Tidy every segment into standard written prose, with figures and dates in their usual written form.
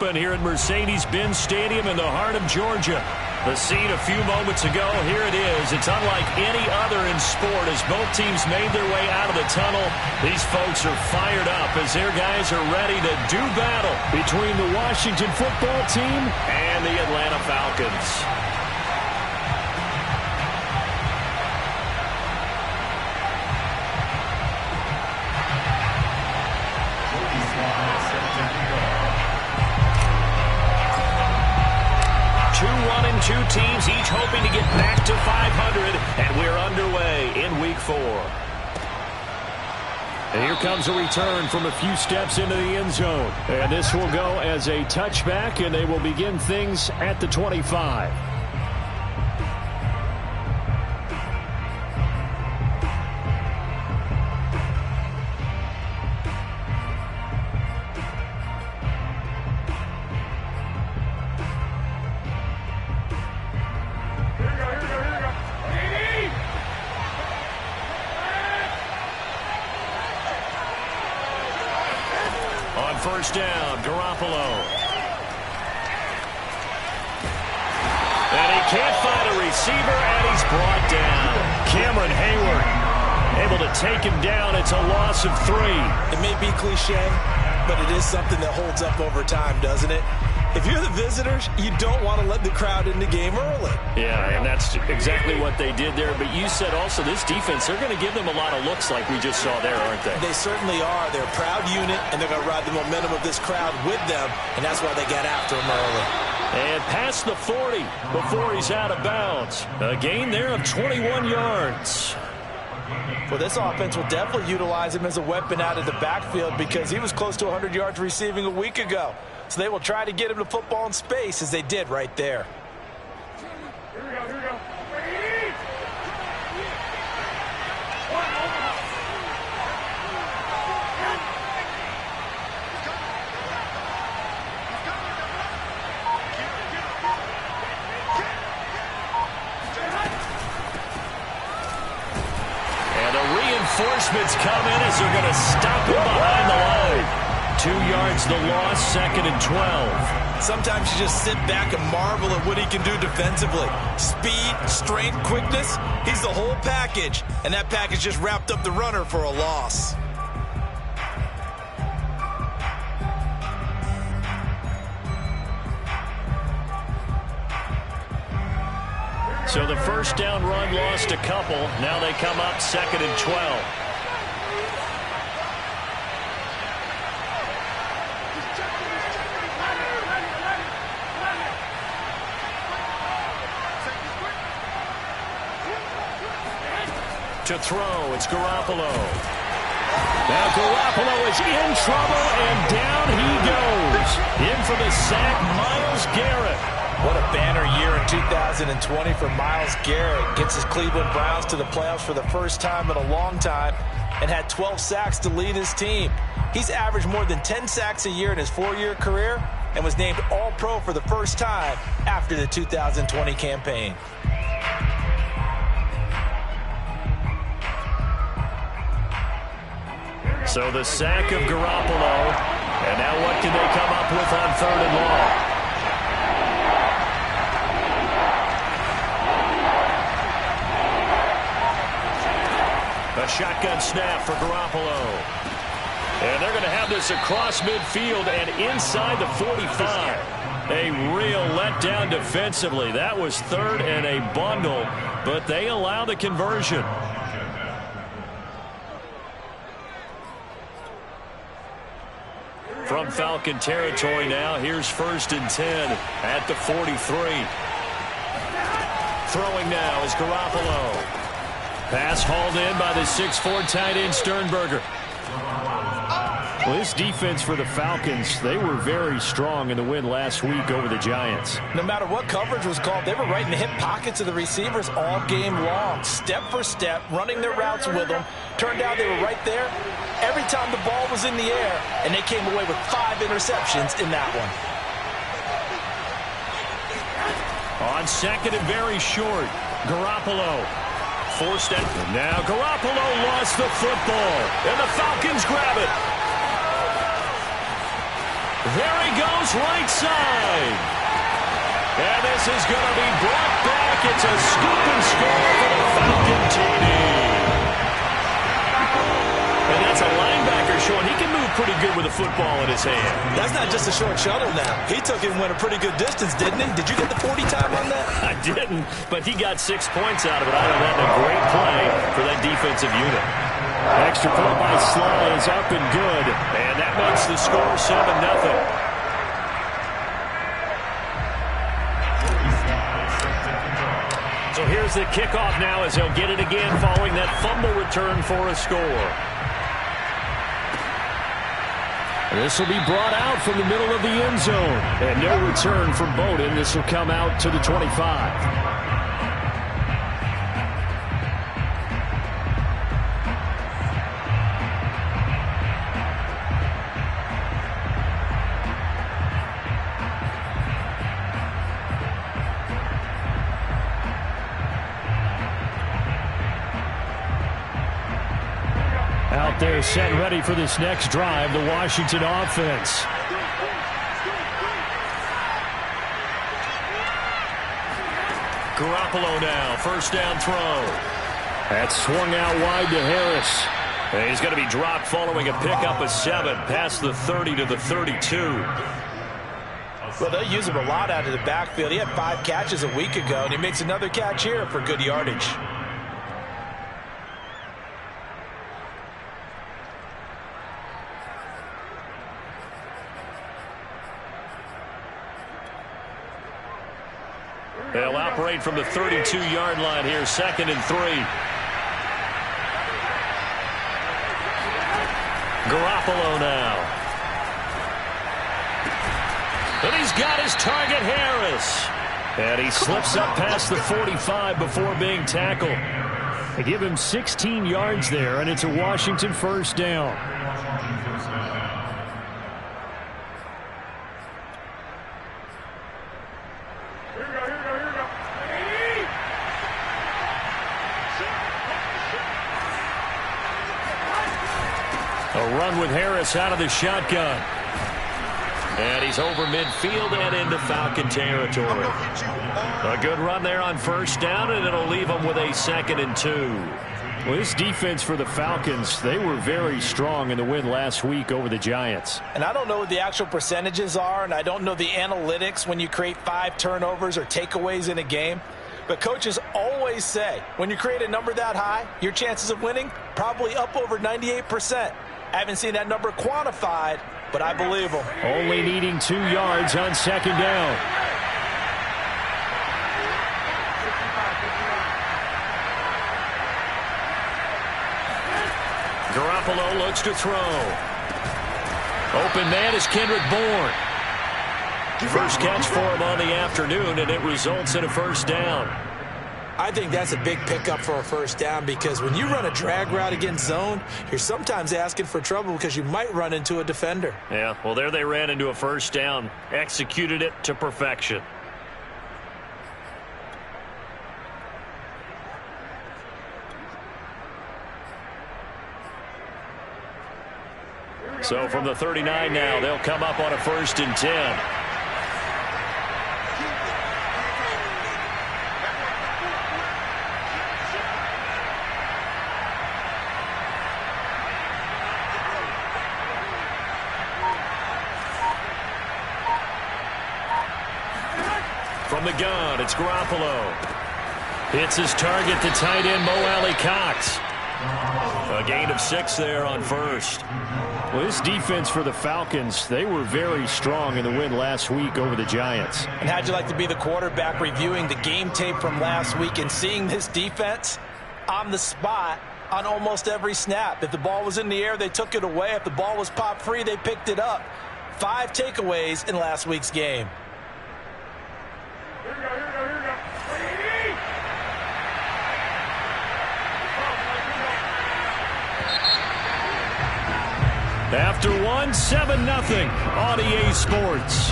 open here at Mercedes-Benz Stadium in the heart of Georgia. The scene a few moments ago, here it is. It's unlike any other in sport as both teams made their way out of the tunnel. These folks are fired up as their guys are ready to do battle between the Washington football team and the Atlanta Falcons. Two teams each hoping to get back to 500, and we're underway in Week 4. And here comes a return from a few steps into the end zone. And this will go as a touchback, and they will begin things at the 25. First down, Garoppolo. And he can't find a receiver, and he's brought down. Cameron Hayward able to take him down. It's a loss of 3. It may be cliche, but it is something that holds up over time, doesn't it? If you're the visitors, you don't want to let the crowd in the game early. Yeah, and that's exactly what they did there. But you said also this defense, they're going to give them a lot of looks like we just saw there, aren't they? They certainly are. They're a proud unit, and they're going to ride the momentum of this crowd with them, and that's why they get after him early. And past the 40 before he's out of bounds. A gain there of 21 yards. Well, this offense will definitely utilize him as a weapon out of the backfield because he was close to 100 yards receiving a week ago. So they will try to get him the football in space as they did right there. Here we go. And the reinforcements come in as they're going to stop him behind the line. 2 yards the loss, 2nd and 12. Sometimes you just sit back and marvel at what he can do defensively. Speed, strength, quickness, he's the whole package. And that package just wrapped up the runner for a loss. So the first down run lost a couple. Now they come up 2nd and 12. To throw, it's Garoppolo. Now Garoppolo is in trouble, and down he goes. In for the sack, Myles Garrett. What a banner year in 2020 for Myles Garrett. Gets his Cleveland Browns to the playoffs for the first time in a long time and had 12 sacks to lead his team. He's averaged more than 10 sacks a year in his 4-year career and was named All-Pro for the first time after the 2020 campaign. So the sack of Garoppolo. And now what can they come up with on 3rd and long? A shotgun snap for Garoppolo. And they're going to have this across midfield and inside the 45. A real letdown defensively. That was 3rd and a bundle, but they allow the conversion. From Falcon territory now, here's 1st and 10 at the 43. Throwing now is Garoppolo. Pass hauled in by the 6'4" tight end Sternberger. Well, this defense for the Falcons, they were very strong in the win last week over the Giants. No matter what coverage was called, they were right in the hip pockets of the receivers all game long. Step for step, running their routes with them. Turned out they were right there every time the ball was in the air, and they came away with 5 interceptions in that one. On 2nd and very short, Garoppolo forced out. Now Garoppolo lost the football, and the Falcons grab it. There he goes, right side. And this is going to be brought back. It's a scoop and score for the Falcon TD. And that's a linebacker, Sean. He can move pretty good with a football in his hand. That's not just a short shuttle now. He took it and went a pretty good distance, didn't he? Did you get the 40 time on that? I didn't, but he got 6 points out of it. I know that a great play for that defensive unit. Extra point by Sly is up and good. And that makes the score 7-0. So here's the kickoff now as he'll get it again following that fumble return for a score. This will be brought out from the middle of the end zone. And no return from Bowden. This will come out to the 25. Out there set ready for this next drive, the Washington offense. Garoppolo now, first down throw. That's swung out wide to Harris. And he's going to be dropped following a pickup of 7 past the 30 to the 32. Well, they'll use him a lot out of the backfield. He had 5 catches a week ago, and he makes another catch here for good yardage. They'll operate from the 32-yard line here, 2nd and 3. Garoppolo now. And he's got his target, Harris. And he slips up past the 45 before being tackled. They give him 16 yards there, and it's a Washington first down. A run with Harris out of the shotgun. And he's over midfield and into Falcon territory. A good run there on first down, and it'll leave them with a 2nd and 2. Well, this defense for the Falcons, they were very strong in the win last week over the Giants. And I don't know what the actual percentages are, and I don't know the analytics when you create 5 turnovers or takeaways in a game. But coaches always say, when you create a number that high, your chances of winning probably up over 98%. I haven't seen that number quantified, but I believe them. Only needing 2 yards on 2nd down. Garoppolo looks to throw. Open man is Kendrick Bourne. First catch for him on the afternoon, and it results in a first down. I think that's a big pickup for a first down, because when you run a drag route against zone, you're sometimes asking for trouble because you might run into a defender. Yeah, well, there they ran into a first down, executed it to perfection. So from the 39 now, they'll come up on a 1st and 10. From the gun, it's Garoppolo. Hits his target, the tight end, Mo Alley Cox. A gain of 6 there on first. Well, this defense for the Falcons, they were very strong in the win last week over the Giants. And how'd you like to be the quarterback reviewing the game tape from last week and seeing this defense on the spot on almost every snap? If the ball was in the air, they took it away. If the ball was popped free, they picked it up. 5 takeaways in last week's game. After 1, 7-0 on EA Sports.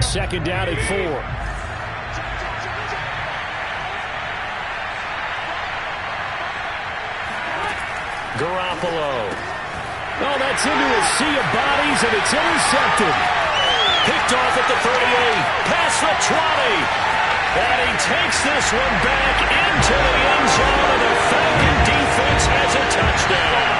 second down at 4. Garoppolo. Oh, that's into a sea of bodies, and it's intercepted. Picked off at the 38, past the 20. And he takes this one back into the end zone, and the Falcon defense has a touchdown.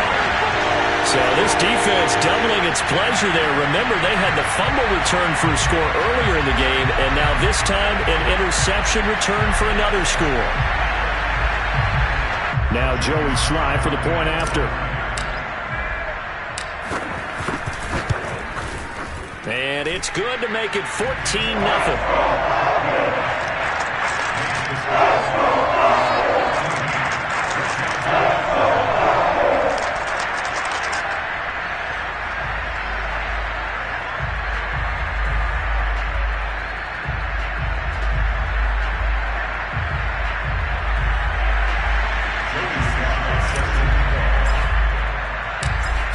So this defense doubling its pleasure there. Remember, they had the fumble return for a score earlier in the game, and now this time an interception return for another score. Now Joey Sly for the point after. And it's good to make it 14-0.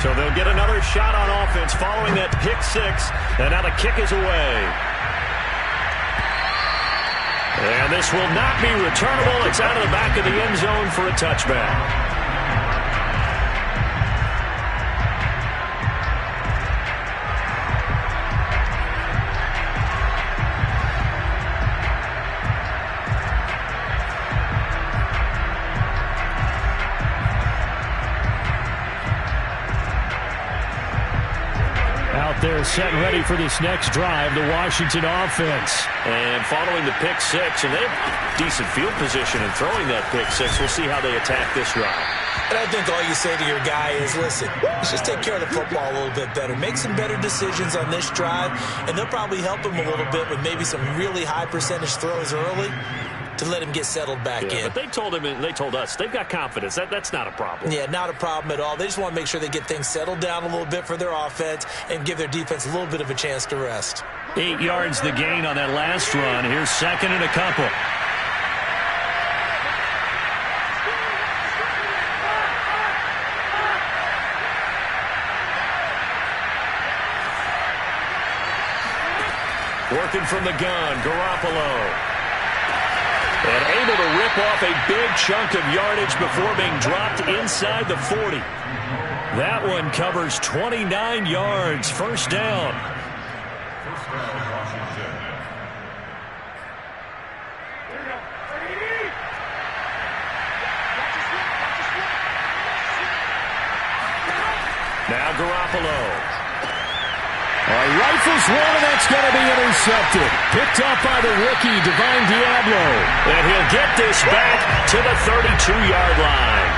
So they'll get another shot on offense following that pick six. And now the kick is away. And this will not be returnable. It's out of the back of the end zone for a touchback. They're set and ready for this next drive, the Washington offense. And following the pick six, and they have decent field position in throwing that pick six. We'll see how they attack this drive. And I think all you say to your guy is, listen, let's just take care of the football a little bit better. Make some better decisions on this drive, and they'll probably help him a little bit with maybe some really high percentage throws early to let him get settled back in. But they told him, and they told us, they've got confidence. That's not a problem. Yeah, not a problem at all. They just want to make sure they get things settled down a little bit for their offense and give their defense a little bit of a chance to rest. 8 yards the gain on that last run. Here's second and a couple. Working from the gun, Garoppolo. And able to rip off a big chunk of yardage before being dropped inside the 40. That one covers 29 yards. First down. Now Garoppolo. Rifles one, and that's going to be intercepted. Picked up by the rookie, Divine Diablo. And he'll get this back to the 32-yard line.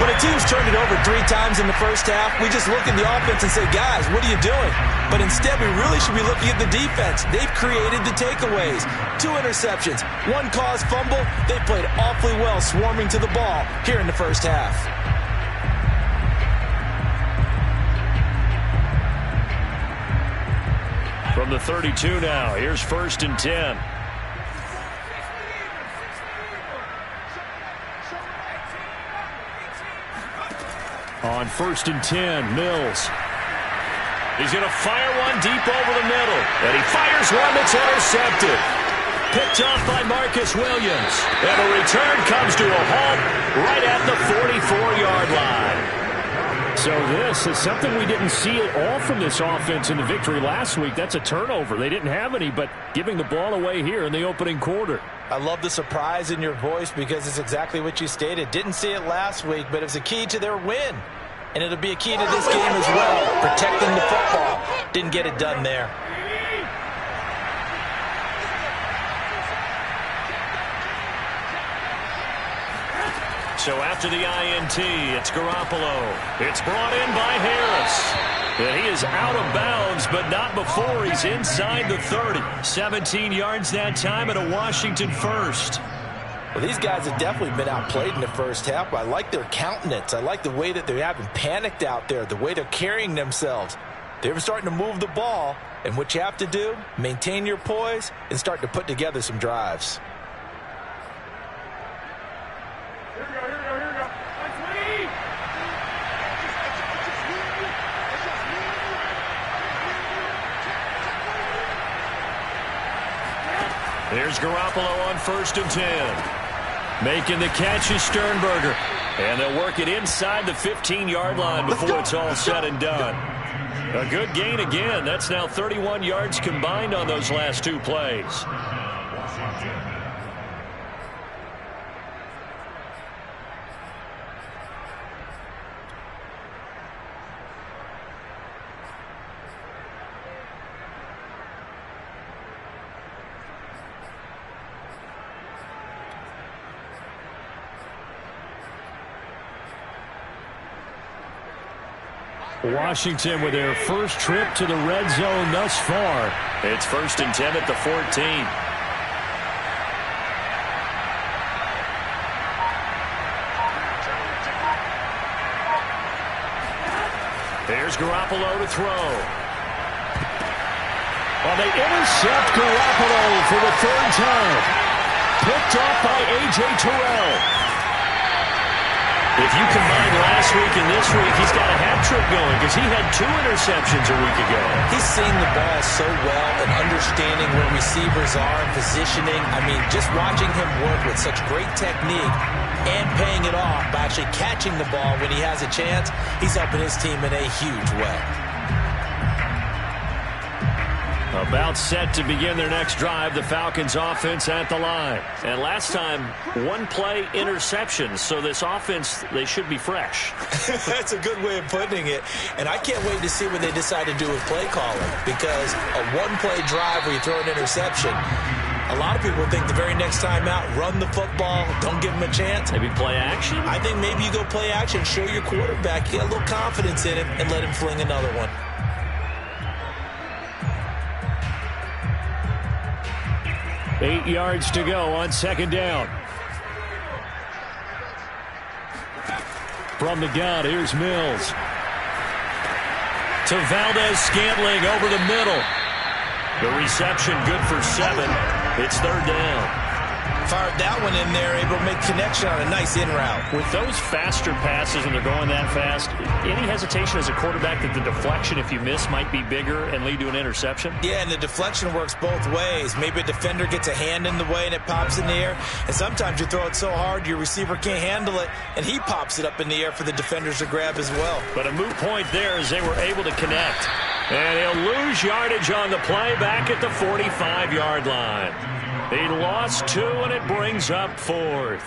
When a team's turned it over 3 times in the first half, we just look at the offense and say, guys, what are you doing? But instead, we really should be looking at the defense. They've created the takeaways. 2 interceptions, 1 caused fumble. They played awfully well swarming to the ball here in the first half. From the 32 now, here's first and 10. On first and 10, Mills. He's going to fire one deep over the middle. And he fires one that's intercepted. Picked off by Marcus Williams. And the return comes to a halt right at the 44-yard line. So this is something we didn't see at all from this offense in the victory last week. That's a turnover. They didn't have any, but giving the ball away here in the opening quarter. I love the surprise in your voice because it's exactly what you stated. Didn't see it last week, but it was a key to their win. And it'll be a key to this game as well, protecting the football. Didn't get it done there. So after the INT, it's Garoppolo. It's brought in by Harris. And he is out of bounds, but not before he's inside the 30. 17 yards that time and a Washington first. Well, these guys have definitely been outplayed in the first half, but I like their countenance. I like the way that they haven't panicked out there, the way they're carrying themselves. They're starting to move the ball, and what you have to do, maintain your poise and start to put together some drives. Here's Garoppolo on 1st and 10. Making the catch is Sternberger. And they'll work it inside the 15-yard line before it's all said and done. A good gain again. That's now 31 yards combined on those last 2 plays. Washington with their first trip to the red zone thus far. It's 1st and 10 at the 14. Here's Garoppolo to throw. Well, they intercept Garoppolo for the 3rd time. Picked off by A.J. Terrell. If you combine last week and this week, he's got a hat trick going because he had 2 interceptions a week ago. He's seeing the ball so well and understanding where receivers are and positioning. I mean, just watching him work with such great technique and paying it off by actually catching the ball when he has a chance, he's helping his team in a huge way. About set to begin their next drive, the Falcons offense at the line. And last time, 1-play interception. So this offense, they should be fresh. That's a good way of putting it. And I can't wait to see what they decide to do with play calling. Because a 1-play drive where you throw an interception, a lot of people think the very next time out, run the football, don't give him a chance. Maybe play action? I think maybe you go play action, show your quarterback, you got a little confidence in him, and let him fling another one. 8 yards to go on 2nd down. From the gun, here's Mills. To Valdez-Scantling over the middle. The reception good for 7. It's 3rd down. Fired that one in there, able to make connection on a nice in route. With those faster passes and they're going that fast, any hesitation as a quarterback that the deflection, if you miss, might be bigger and lead to an interception? Yeah, and the deflection works both ways. Maybe a defender gets a hand in the way and it pops in the air. And sometimes you throw it so hard your receiver can't handle it, and he pops it up in the air for the defenders to grab as well. But a moot point there as they were able to connect. And he'll lose yardage on the play back at the 45-yard line. He lost 2, and it brings up 4th.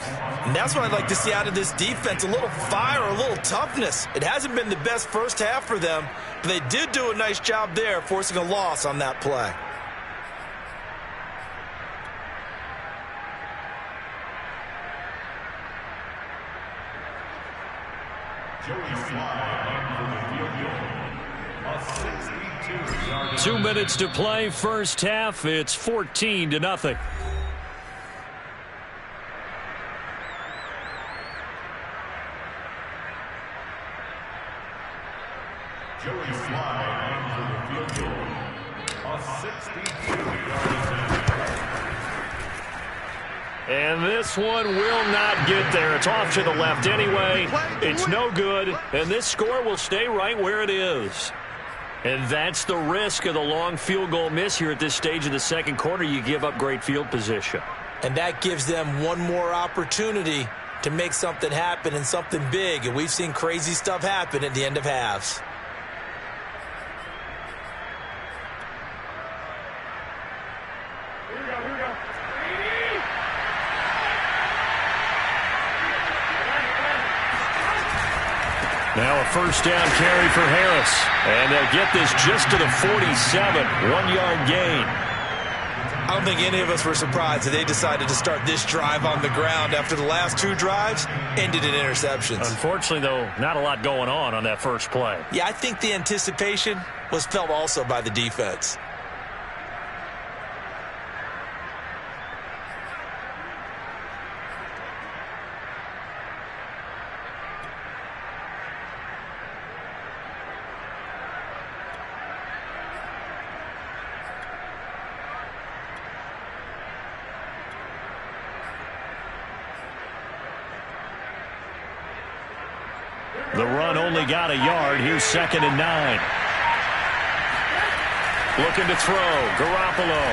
And that's what I'd like to see out of this defense, a little fire, a little toughness. It hasn't been the best first half for them, but they did do a nice job there, forcing a loss on that play. A 2 minutes to play, first half. It's 14-0. Joey Slye for the field goal. A 62-yard And this one will not get there. It's off to the left anyway. It's no good, and this score will stay right where it is. And that's the risk of the long field goal miss here at this stage of the 2nd quarter. You give up great field position. And that gives them one more opportunity to make something happen and something big. And we've seen crazy stuff happen at the end of halves. Here we go. Now a first down carry for Harris. And they'll get this just to the 47. 1-yard gain. I don't think any of us were surprised that they decided to start this drive on the ground after the last 2 drives ended in interceptions. Unfortunately, though, not a lot going on that first play. Yeah, I think the anticipation was felt also by the defense. The run only got a yard. Here's 2nd and 9. Looking to throw. Garoppolo.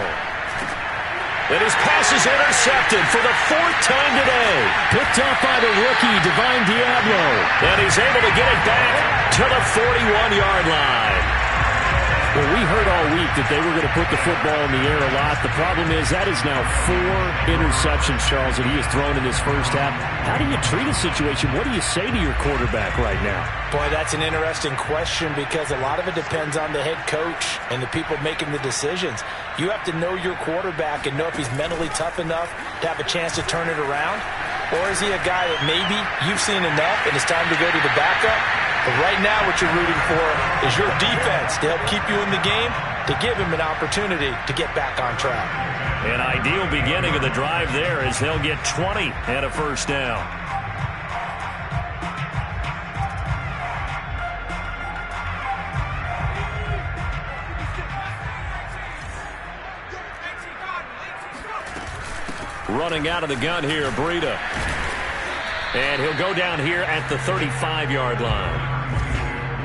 And his pass is intercepted for the 4th time today. Picked up by the rookie, Divine Diablo. And he's able to get it back to the 41-yard line. Well, we heard all week that they were going to put the football in the air a lot. The problem is that is now 4 interceptions, Charles, that he has thrown in this first half. How do you treat a situation? What do you say to your quarterback right now? Boy, that's an interesting question because a lot of it depends on the head coach and the people making the decisions. You have to know your quarterback and know if he's mentally tough enough to have a chance to turn it around. Or is he a guy that maybe you've seen enough and it's time to go to the backup? But right now what you're rooting for is your defense to help keep you in the game, to give him an opportunity to get back on track. An ideal beginning of the drive there as they'll get 20 and a first down. Running out of the gun here, Breida. And he'll go down here at the 35-yard line.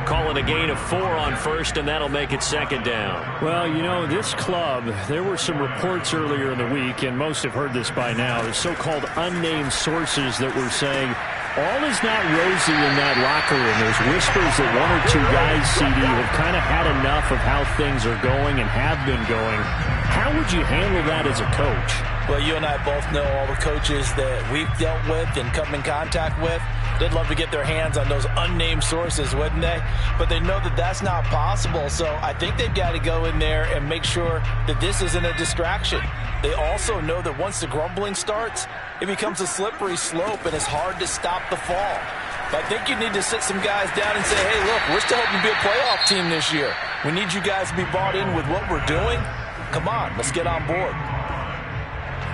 Calling a gain of 4 on first, and that'll make it 2nd down. Well, you know, this club, there were some reports earlier in the week, and most have heard this by now, the so-called unnamed sources that were saying all is not rosy in that locker room. There's whispers that 1 or 2 guys, CD, have kind of had enough of how things are going and have been going. How would you handle that as a coach? Well, you and I both know all the coaches that we've dealt with and come in contact with. They'd love to get their hands on those unnamed sources, wouldn't they? But they know that that's not possible. So I think they've got to go in there and make sure that this isn't a distraction. They also know that once the grumbling starts, it becomes a slippery slope and it's hard to stop the fall. But I think you need to sit some guys down and say, hey, look, we're still hoping to be a playoff team this year. We need you guys to be bought in with what we're doing. Come on, let's get on board.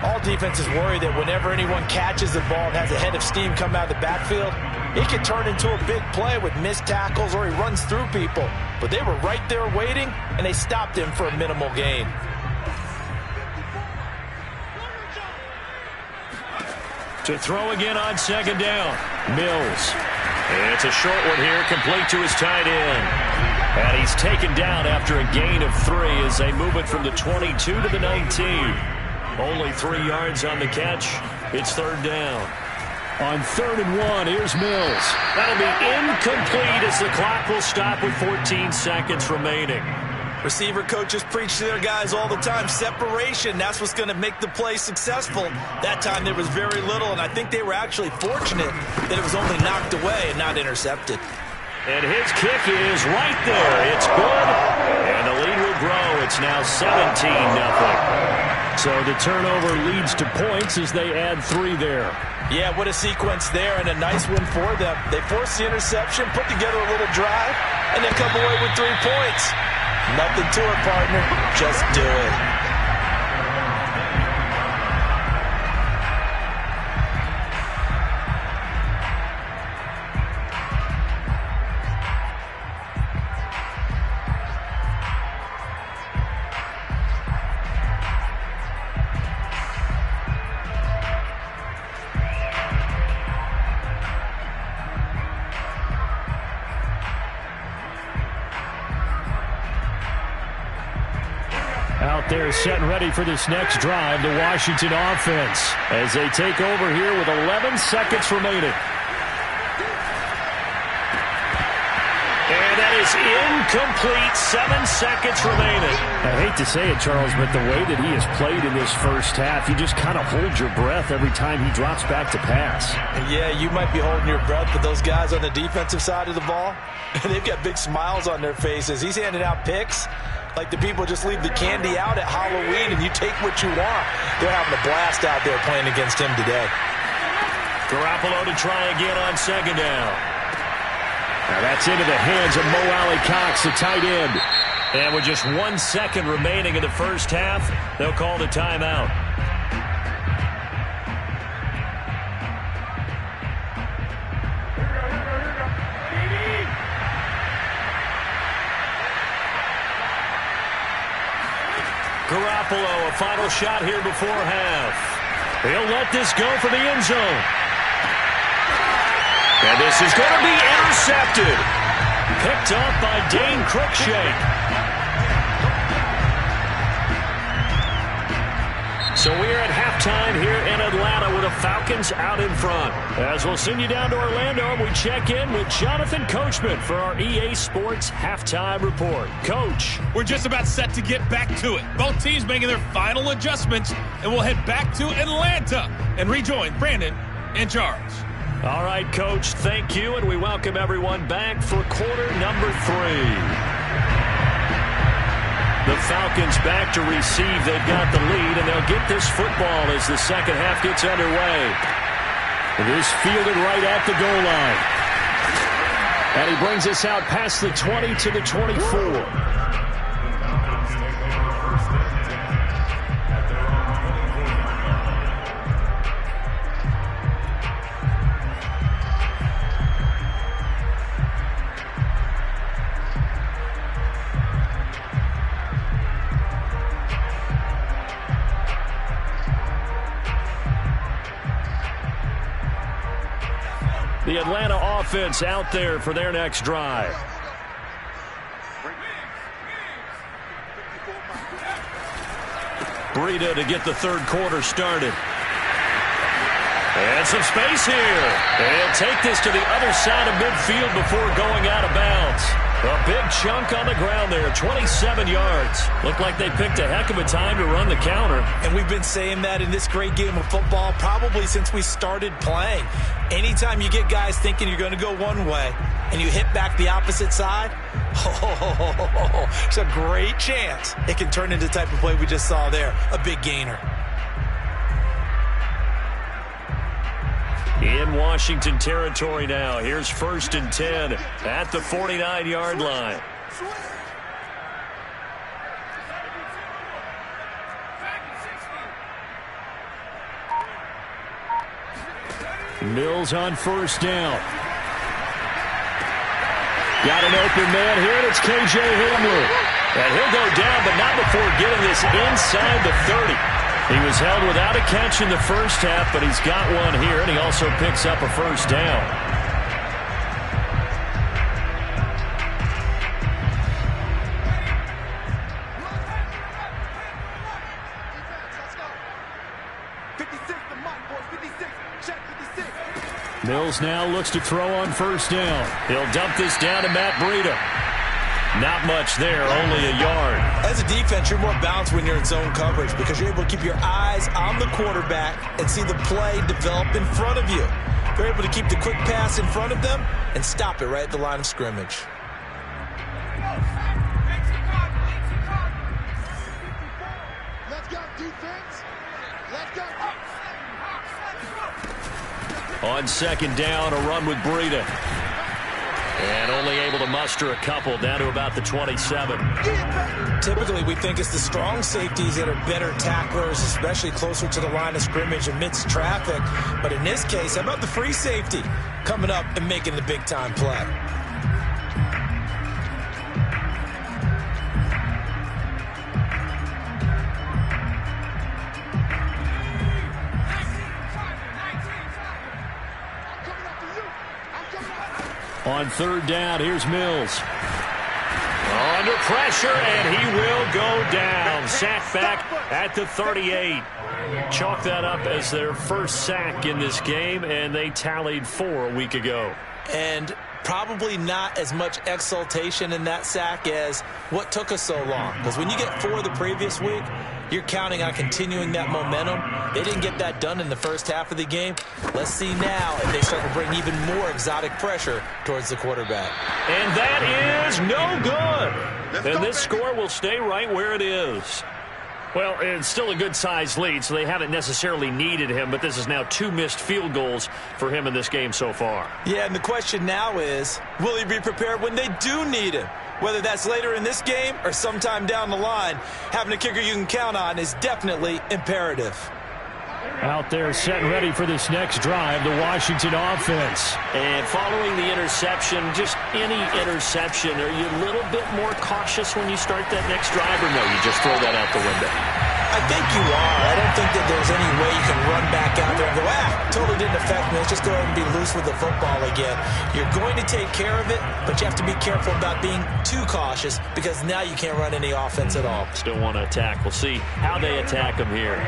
All defenses worry that whenever anyone catches the ball and has a head of steam come out of the backfield, it can turn into a big play with missed tackles or he runs through people. But they were right there waiting, and they stopped him for a minimal gain. To throw again on 2nd down, Mills. And it's a short one here, complete to his tight end. And he's taken down after a gain of 3 as they move it from the 22 to the 19. Only 3 yards on the catch. It's 3rd down. On 3rd and 1, here's Mills. That'll be incomplete as the clock will stop with 14 seconds remaining. Receiver coaches preach to their guys all the time. Separation, that's what's going to make the play successful. That time there was very little, and I think they were actually fortunate that it was only knocked away and not intercepted. And his kick is right there. It's good, and the lead will grow. It's now 17-0. So the turnover leads to points as they add 3 there. Yeah, what a sequence there, and a nice win for them. They forced the interception, put together a little drive, and then come away with 3 points. Nothing to it, partner. Just do it. Out there set and ready for this next drive, the Washington offense, as they take over here with 11 seconds remaining. And that is incomplete, 7 seconds remaining. I hate to say it, Charles, but the way that he has played in this first half, you just kind of hold your breath every time he drops back to pass. Yeah, you might be holding your breath, but those guys on the defensive side of the ball, they've got big smiles on their faces. He's handing out picks like the people just leave the candy out at Halloween and you take what you want. They're having a blast out there playing against him today. Garoppolo to try again on 2nd down. Now that's into the hands of Mo Alley-Cox, the tight end. And with just 1 second remaining in the first half, they'll call the timeout. Garoppolo, a final shot here before half. He'll let this go for the end zone. And this is going to be intercepted. Picked up by Dane Cruikshank. So we halftime here in Atlanta with the Falcons out in front. As we'll send you down to Orlando, we check in with Jonathan Coachman for our EA Sports Halftime Report. Coach. We're just about set to get back to it. Both teams making their final adjustments, and we'll head back to Atlanta and rejoin Brandon and Charles. All right, Coach, thank you, and we welcome everyone back for quarter number 3. The Falcons back to receive. They've got the lead, and they'll get this football as the second half gets underway. This fielded right at the goal line. And he brings us out past the 20 to the 24. The Atlanta offense out there for their next drive. Breida to get the third quarter started. And some space here. And take this to the other side of midfield before going out of bounds. A big chunk on the ground there, 27 yards. Looked like they picked a heck of a time to run the counter. And we've been saying that in this great game of football probably since we started playing. Anytime you get guys thinking you're going to go one way and you hit back the opposite side, it's a great chance it can turn into the type of play we just saw there, a big gainer. In Washington territory now. Here's 1st and 10 at the 49-yard line. Mills on 1st down. Got an open man here, and it's K.J. Hamler. And he'll go down, but not before getting this inside the 30. He was held without a catch in the first half, but he's got one here, and he also picks up a 1st down. Mills now looks to throw on 1st down. He'll dump this down to Matt Breida. Not much there, only a yard. As a defense, you're more balanced when you're in zone coverage because you're able to keep your eyes on the quarterback and see the play develop in front of you. You're able to keep the quick pass in front of them and stop it right at the line of scrimmage. Let's go, defense. Let's go. On 2nd down, a run with Breida. And only able to muster a couple down to about the 27. Typically, we think it's the strong safeties that are better tacklers, especially closer to the line of scrimmage amidst traffic. But in this case, how about the free safety coming up and making the big-time play? On 3rd down, here's Mills. Under pressure, and he will go down. Sack back at the 38. Chalk that up as their first sack in this game, and they tallied 4 a week ago. And probably not as much exultation in that sack as what took us so long. Because when you get 4 the previous week, you're counting on continuing that momentum. They didn't get that done in the first half of the game. Let's see now if they start to bring even more exotic pressure towards the quarterback. And that is no good. And this score will stay right where it is. Well, it's still a good-sized lead, so they haven't necessarily needed him, but this is now 2 missed field goals for him in this game so far. Yeah, and the question now is, will he be prepared when they do need him? Whether that's later in this game or sometime down the line, having a kicker you can count on is definitely imperative. Out there set and ready for this next drive, the Washington offense. And following the interception, just any interception, are you a little bit more cautious when you start that next drive, or no, you just throw that out the window? I think you are. I don't think that there's any way you can run back out there and go, totally didn't affect me. Let's just go ahead and be loose with the football again. You're going to take care of it, but you have to be careful about being too cautious because now you can't run any offense at all. Still want to attack. We'll see how they attack them here.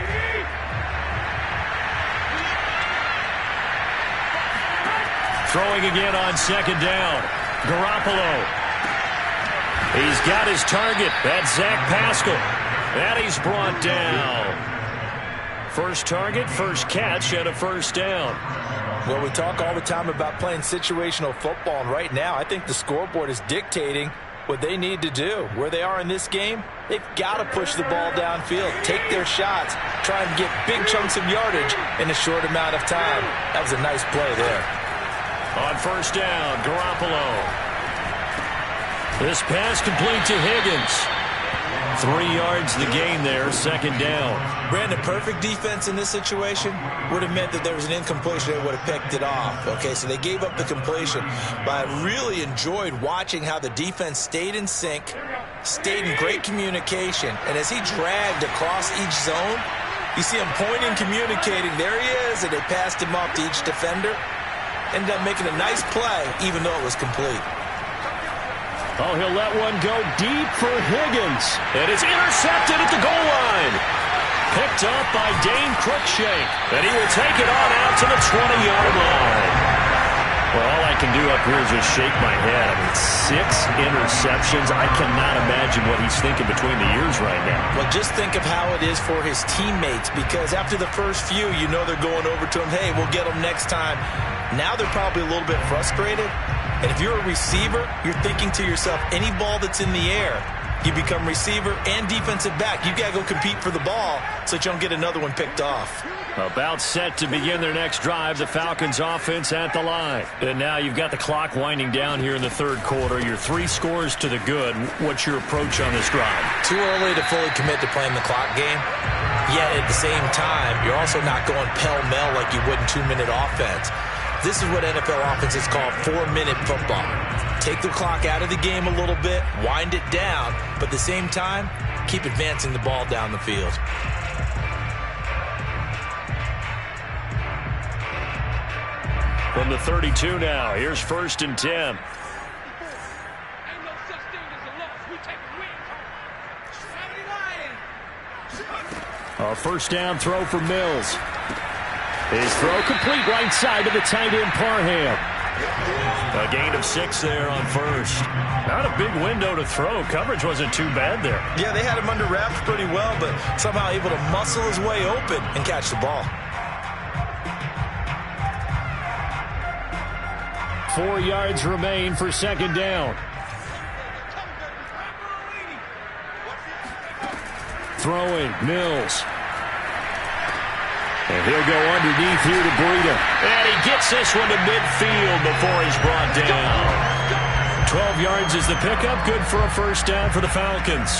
Throwing again on second down. Garoppolo. He's got his target. That's Zach Pascal. And he's brought down. First target, first catch, and a first down. Well, we talk all the time about playing situational football, and right now I think the scoreboard is dictating what they need to do. Where they are in this game, they've got to push the ball downfield, take their shots, try and get big chunks of yardage in a short amount of time. That was a nice play there. On first down, Garoppolo. This pass complete to Higgins. 3 yards the gain there, second down. Brandon, perfect defense in this situation would have meant that there was an incompletion. They would have picked it off. Okay, so they gave up the completion. But I really enjoyed watching how the defense stayed in sync, stayed in great communication. And as he dragged across each zone, you see him pointing, communicating. There he is, and they passed him off to each defender. Ended up making a nice play, even though it was complete. Oh, he'll let one go deep for Higgins. And it's intercepted at the goal line. Picked up by Dane Cruikshank. And he will take it on out to the 20-yard line. Well, all I can do up here is just shake my head. I mean, 6 interceptions. I cannot imagine what he's thinking between the ears right now. Well, just think of how it is for his teammates, because after the first few, you know they're going over to him, hey, we'll get them next time. Now they're probably a little bit frustrated. And if you're a receiver, you're thinking to yourself, any ball that's in the air, you become receiver and defensive back. You got to go compete for the ball so that you don't get another one picked off. About set to begin their next drive, the Falcons offense at the line. And now you've got the clock winding down here in the third quarter. You're 3 scores to the good. What's your approach on this drive? Too early to fully commit to playing the clock game. Yet at the same time, you're also not going pell-mell like you would in 2-minute offense. This is what NFL offenses call 4-minute football. Take the clock out of the game a little bit, wind it down, but at the same time, keep advancing the ball down the field. From the 32 now, here's 1st and 10. A first down throw for Mills. His throw complete right side to the tight end Parham. A gain of 6 there on first. Not a big window to throw. Coverage wasn't too bad there. Yeah, they had him under wraps pretty well, but somehow able to muscle his way open and catch the ball. 4 yards remain for second down. Throwing, Mills. And he'll go underneath here to Breida. And he gets this one to midfield before he's brought down. 12 yards is the pickup. Good for a first down for the Falcons.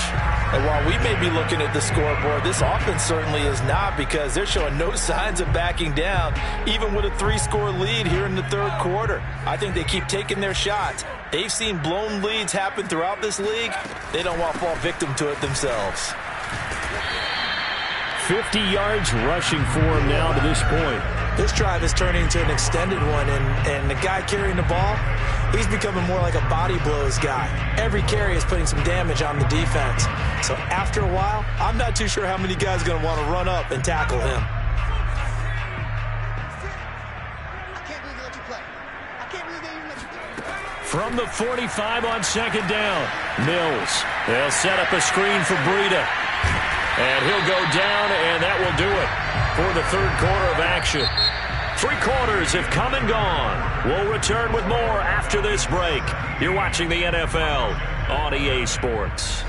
And while we may be looking at the scoreboard, this offense certainly is not, because they're showing no signs of backing down, even with a 3-score lead here in the third quarter. I think they keep taking their shots. They've seen blown leads happen throughout this league. They don't want to fall victim to it themselves. 50 yards rushing for him now to this point. This drive is turning into an extended one, and the guy carrying the ball, he's becoming more like a body blows guy. Every carry is putting some damage on the defense. So after a while, I'm not too sure how many guys are going to want to run up and tackle him. I can't believe they let you play. I can't believe they even let you play. From the 45 on second down, Mills. They'll set up a screen for Breida. And he'll go down, and that will do it for the third quarter of action. 3 quarters have come and gone. We'll return with more after this break. You're watching the NFL on EA Sports.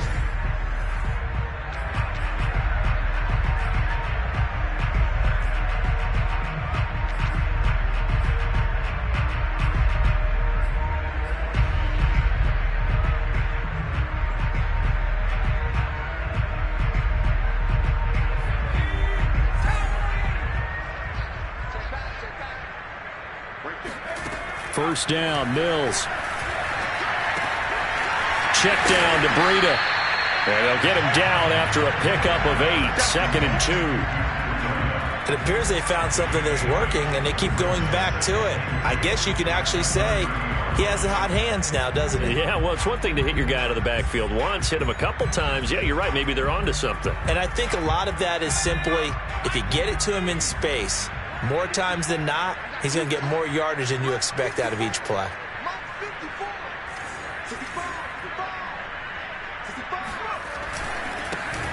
First down, Mills. Check down to Breida. And they'll get him down after a pickup of 8, 2nd and 2. It appears they found something that's working, and they keep going back to it. I guess you could actually say he has the hot hands now, doesn't he? Yeah, well, it's one thing to hit your guy out of the backfield once, hit him a couple times. Yeah, you're right. Maybe they're onto something. And I think a lot of that is simply, if you get it to him in space, More times than not, he's going to get more yardage than you expect out of each play.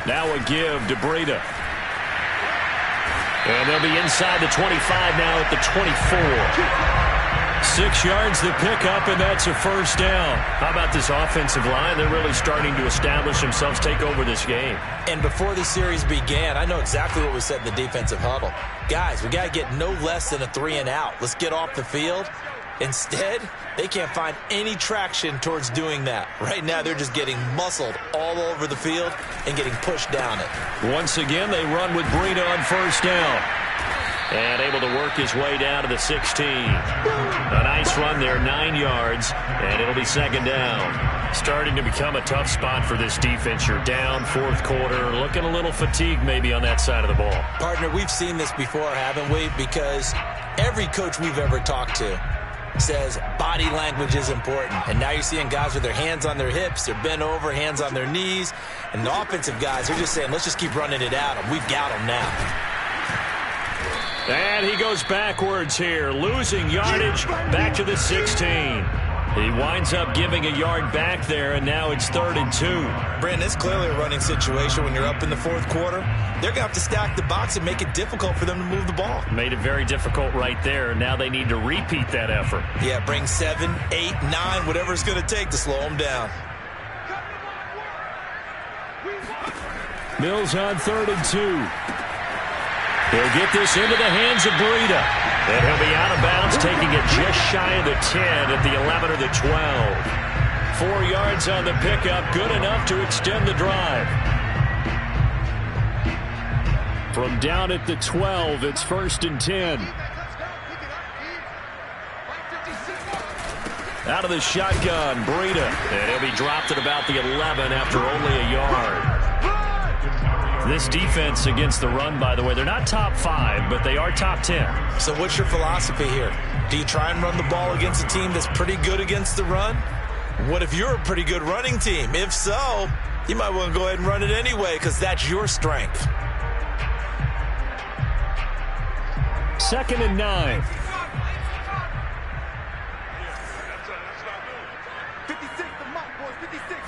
Now a give to Breida. And they'll be inside the 25 now at the 24. 6 yards the pickup, and that's a first down. How about this offensive line? They're really starting to establish themselves, take over this game. And before the series began, I know exactly what we said in the defensive huddle. Guys, we got to get no less than a 3-and-out. Let's get off the field. Instead, they can't find any traction towards doing that. Right now, they're just getting muscled all over the field and getting pushed down it. Once again, they run with Breida on first down. And able to work his way down to the 16. A nice run there, 9 yards, and it'll be second down. Starting to become a tough spot for this defense. You're down, fourth quarter, looking a little fatigued maybe on that side of the ball. Partner, we've seen this before, haven't we? Because every coach we've ever talked to says body language is important. And now you're seeing guys with their hands on their hips, they're bent over, hands on their knees. And the offensive guys are just saying, let's just keep running it at them. We've got them now. And he goes backwards here, losing yardage back to the 16. He winds up giving a yard back there, and now it's 3rd and 2. Brandon, it's clearly a running situation when you're up in the fourth quarter. They're going to have to stack the box and make it difficult for them to move the ball. Made it very difficult right there. Now they need to repeat that effort. Yeah, bring 7, 8, 9, whatever it's going to take to slow them down. Mills on 3rd and 2. He'll get this into the hands of Breida. And he'll be out of bounds, taking it just shy of the 10 at the 11 or the 12. 4 yards on the pickup, good enough to extend the drive. From down at the 12, it's 1st and 10. Out of the shotgun, Breida. And he'll be dropped at about the 11 after only a yard. This defense against the run, by the way, they're not top 5, but they are top 10. So what's your philosophy here? Do you try and run the ball against a team that's pretty good against the run? What if you're a pretty good running team? If so, you might want to go ahead and run it anyway because that's your strength. 2nd and 9. 56, the mark, boys, 56.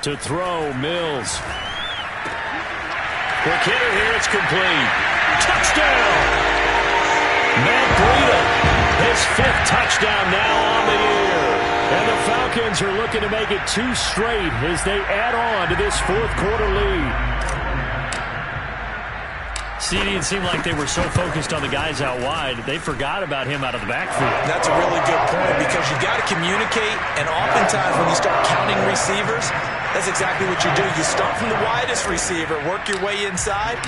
To throw, Mills. Quick hitter here, it's complete. Touchdown! Matt Breida, his 5th touchdown now on the year. And the Falcons are looking to make it 2 straight as they add on to this fourth quarter lead. CD, it seemed like they were so focused on the guys out wide, they forgot about him out of the backfield. That's a really good point because you got to communicate, and oftentimes when you start counting receivers, that's exactly what you do. You start from the widest receiver, work your way inside.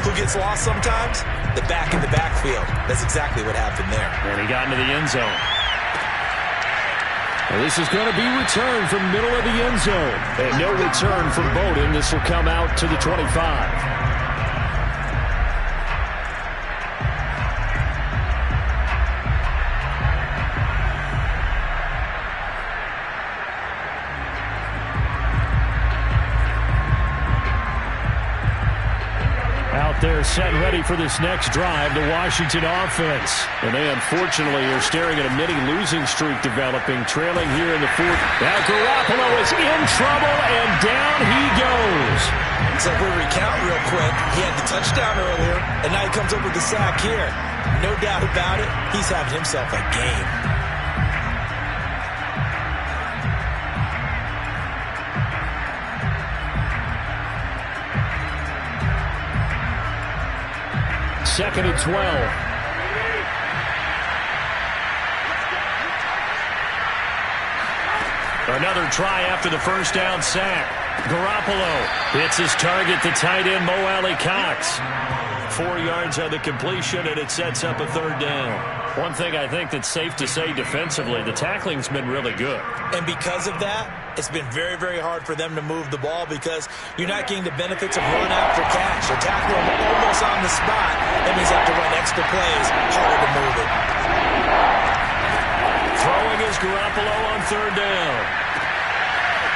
Who gets lost sometimes? The back in the backfield. That's exactly what happened there. And he got into the end zone. And this is going to be returned from middle of the end zone. And no return from Bowden. This will come out to the 25. They're set and ready for this next drive, the Washington offense. And they unfortunately are staring at a mini losing streak developing, trailing here in the fourth. Now Garoppolo is in trouble, and down he goes. So if we recount real quick, he had the touchdown earlier, and now he comes up with the sack here. No doubt about it, he's having himself a game. Second and 12. Another try after the first down sack. Garoppolo hits his target, the tight end, Mo Alley Cox. 4 yards on the completion, and it sets up a 3rd down. One thing I think that's safe to say defensively, the tackling's been really good. And because of that, it's been very, very hard for them to move the ball because you're not getting the benefits of run after catch. You're tackling them almost on the spot. That means you have to run extra plays, harder to move it. Throwing is Garoppolo on 3rd down.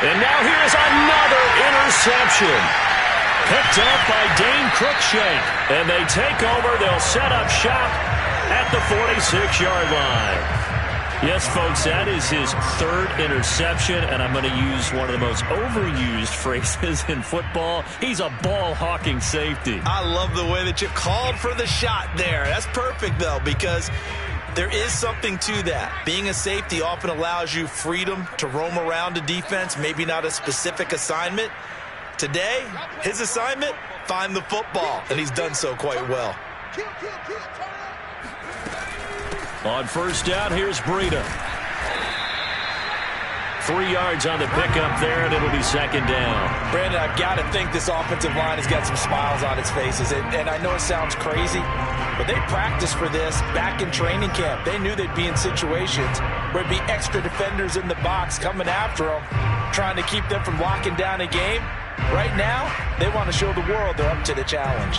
And now here's another interception. Picked up by Dane Cruikshank. And they take over. They'll set up shop at the 46-yard line. Yes, folks, that is his third interception, and I'm going to use one of the most overused phrases in football. He's a ball-hawking safety. I love the way that you called for the shot there. That's perfect, though, because there is something to that. Being a safety often allows you freedom to roam around a defense, maybe not a specific assignment. Today, his assignment, find the football, and he's done so quite well. On first down, here's Breida. 3 yards on the pickup there, and it'll be second down. Brandon, I've got to think this offensive line has got some smiles on its faces. And I know it sounds crazy, but they practiced for this back in training camp. They knew they'd be in situations where it'd be extra defenders in the box coming after them, trying to keep them from locking down a game. Right now, they want to show the world they're up to the challenge.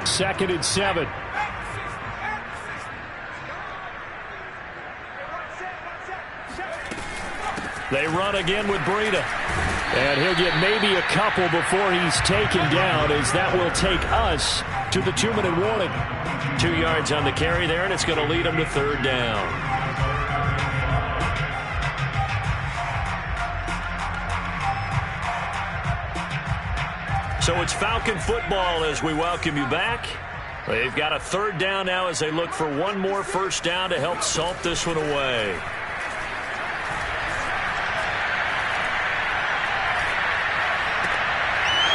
2nd and 7. They run again with Breida. And he'll get maybe a couple before he's taken down, as that will take us to the 2-minute warning. 2 yards on the carry there, and it's going to lead them to third down. So it's Falcon football as we welcome you back. They've got a third down now as they look for one more first down to help salt this one away.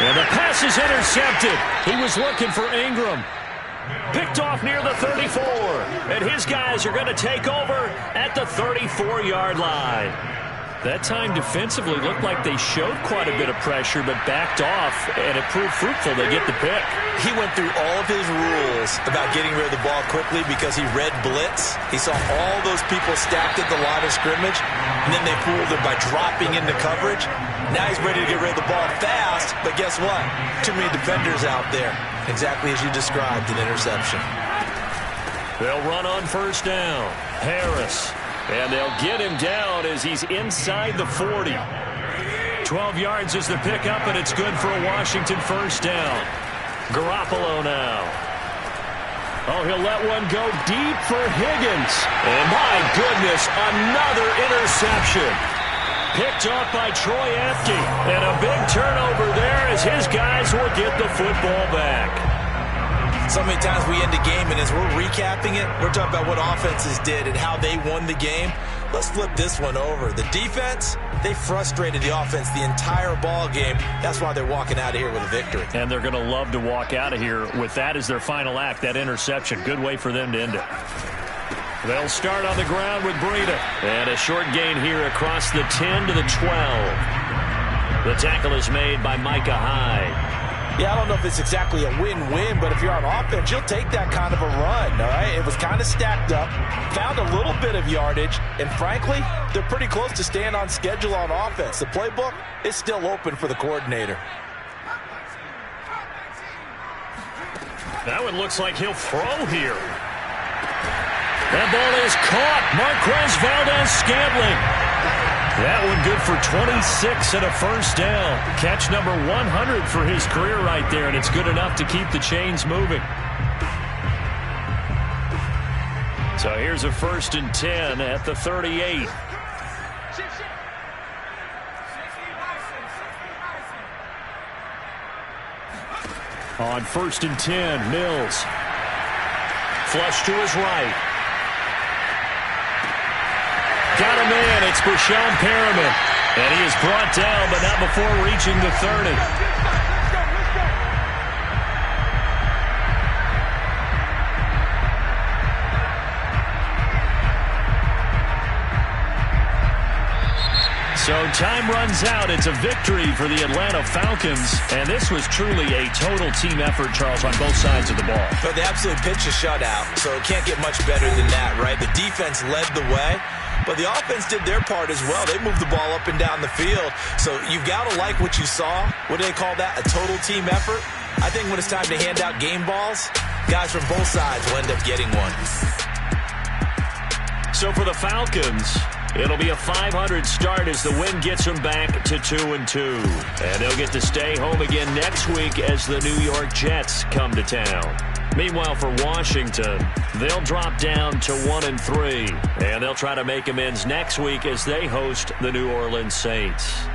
And the pass is intercepted. He was looking for Ingram. Picked off near the 34. And his guys are going to take over at the 34-yard line. That time defensively looked like they showed quite a bit of pressure, but backed off, and it proved fruitful. They get the pick. He went through all of his rules about getting rid of the ball quickly because he read blitz. He saw all those people stacked at the line of scrimmage, and then they fooled him by dropping into coverage. Now he's ready to get rid of the ball fast, but guess what? Too many defenders out there. Exactly as you described, an interception. They'll run on first down. Harris. And they'll get him down as he's inside the 40. 12 yards is the pickup, and it's good for a Washington first down. Garoppolo now. Oh, he'll let one go deep for Higgins. And my goodness, another interception. Picked off by Troy Apke. And a big turnover there as his guys will get the football back. So many times we end a game, and as we're recapping it, we're talking about what offenses did and how they won the game. Let's flip this one over. The defense, they frustrated the offense the entire ball game. That's why they're walking out of here with a victory. And they're going to love to walk out of here with that as their final act, that interception. Good way for them to end it. They'll start on the ground with Breida. And a short gain here across the 10 to the 12. The tackle is made by Micah Hyde. Yeah, I don't know if it's exactly a win-win, but if you're on offense, you'll take that kind of a run, all right? It was kind of stacked up, found a little bit of yardage, and frankly, they're pretty close to staying on schedule on offense. The playbook is still open for the coordinator. That one looks like he'll throw here. That ball is caught. Marquez Valdes-Scantling. That one good for 26 and a first down. Catch number 100 for his career right there, and it's good enough to keep the chains moving. So here's a 1st and 10 at the 38. On 1st and 10, Mills. Flush to his right. Got a man. It's Brashon Perriman. And he is brought down, but not before reaching the 30. So time runs out. It's a victory for the Atlanta Falcons. And this was truly a total team effort, Charles, on both sides of the ball. But they absolutely pitched a shutout, so it can't get much better than that, right? The defense led the way, but the offense did their part as well. They moved the ball up and down the field. So you've got to like what you saw. What do they call that? A total team effort? I think when it's time to hand out game balls, guys from both sides will end up getting one. So for the Falcons, It'll be a 500 start as the win gets them back to 2-2. And they'll get to stay home again next week as the New York Jets come to town. Meanwhile, for Washington, they'll drop down to 1-3. And they'll try to make amends next week as they host the New Orleans Saints.